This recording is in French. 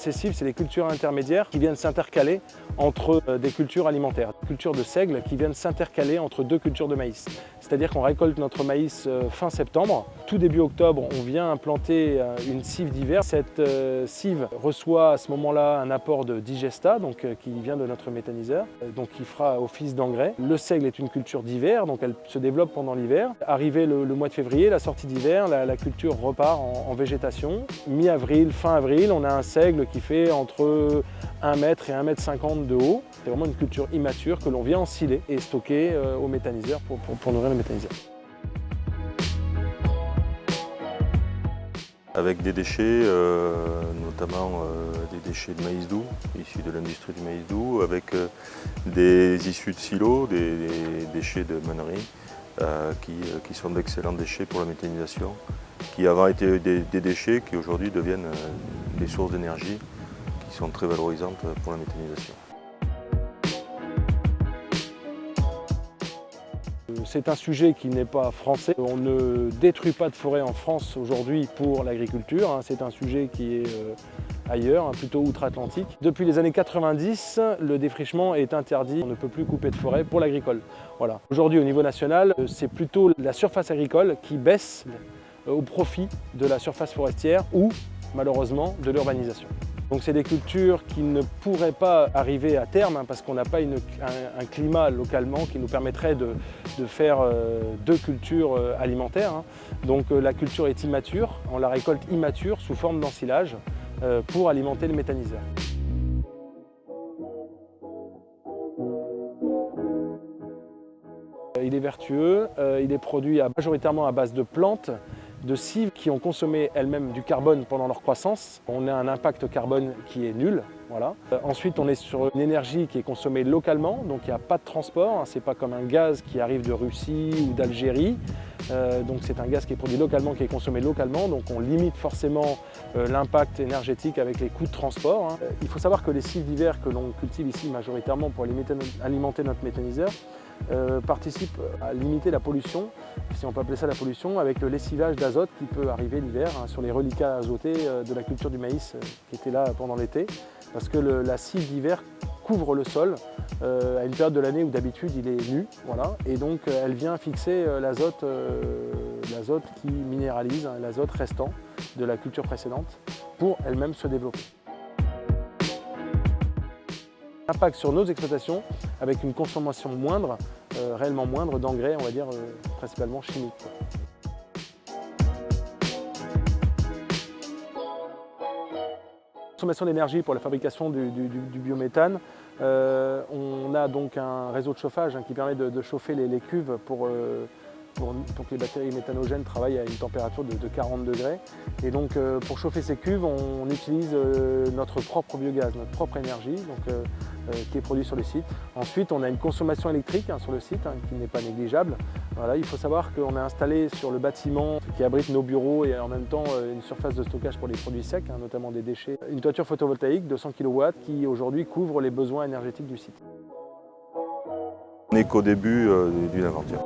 Ces cives, c'est des cultures intermédiaires qui viennent s'intercaler entre des cultures alimentaires. Des cultures de seigle qui viennent s'intercaler entre deux cultures de maïs. C'est-à-dire qu'on récolte notre maïs fin septembre. Tout début octobre, on vient implanter une cive d'hiver. Cette cive reçoit à ce moment-là un apport de digesta, donc, qui vient de notre méthaniseur, donc qui fera office d'engrais. Le seigle est une culture d'hiver, donc elle se développe pendant l'hiver. Arrivé le mois de février, la sortie d'hiver, la culture repart en végétation. Mi-avril, fin avril, on a un seigle qui fait entre 1 mètre et 1,50 m de haut. C'est vraiment une culture immature que l'on vient ensiler et stocker au méthaniseur pour nourrir le méthaniseur. Avec des déchets, notamment des déchets de maïs doux, issus de l'industrie du maïs doux, avec des issues de silos, des déchets de meunerie, qui sont d'excellents déchets pour la méthanisation, qui avant étaient des déchets qui aujourd'hui deviennent des sources d'énergie qui sont très valorisantes pour la méthanisation. C'est un sujet qui n'est pas français. On ne détruit pas de forêt en France aujourd'hui pour l'agriculture. C'est un sujet qui est ailleurs, plutôt outre-Atlantique. Depuis les années 90, le défrichement est interdit. On ne peut plus couper de forêt pour l'agricole. Voilà. Aujourd'hui, au niveau national, c'est plutôt la surface agricole qui baisse au profit de la surface forestière ou, malheureusement, de l'urbanisation. Donc c'est des cultures qui ne pourraient pas arriver à terme parce qu'on n'a pas un climat localement qui nous permettrait de faire deux cultures alimentaires. Donc la culture est immature, on la récolte immature sous forme d'ensilage pour alimenter le méthaniseur. Il est vertueux, il est produit majoritairement à base de plantes, de cives qui ont consommé elles-mêmes du carbone pendant leur croissance. On a un impact carbone qui est nul. Voilà. Ensuite, on est sur une énergie qui est consommée localement, donc il n'y a pas de transport. Ce n'est pas comme un gaz qui arrive de Russie ou d'Algérie. Donc c'est un gaz qui est produit localement, qui est consommé localement. Donc on limite forcément l'impact énergétique avec les coûts de transport. Il faut savoir que les cives d'hiver que l'on cultive ici majoritairement pour alimenter notre méthaniseur participent à limiter la pollution, si on peut appeler ça la pollution, avec le lessivage d'azote qui peut arriver l'hiver sur les reliquats azotés de la culture du maïs qui était là pendant l'été. Parce que la cive d'hiver couvre le sol à une période de l'année où d'habitude il est nu, voilà, et donc elle vient fixer l'azote qui minéralise, l'azote restant de la culture précédente pour elle-même se développer. Impact sur nos exploitations avec une consommation moindre, réellement moindre d'engrais, on va dire principalement chimiques. Consommation d'énergie pour la fabrication du biométhane. On a donc un réseau de chauffage qui permet de chauffer les cuves pour que les bactéries méthanogènes travaillent à une température de 40 degrés. Et donc pour chauffer ces cuves, on utilise notre propre biogaz, notre propre énergie qui est produite sur le site. Ensuite, on a une consommation électrique sur le site qui n'est pas négligeable. Voilà, il faut savoir qu'on a installé sur le bâtiment qui abrite nos bureaux et en même temps une surface de stockage pour les produits secs, notamment des déchets, une toiture photovoltaïque de 100 kW qui aujourd'hui couvre les besoins énergétiques du site. On n'est qu'au début d'une aventure.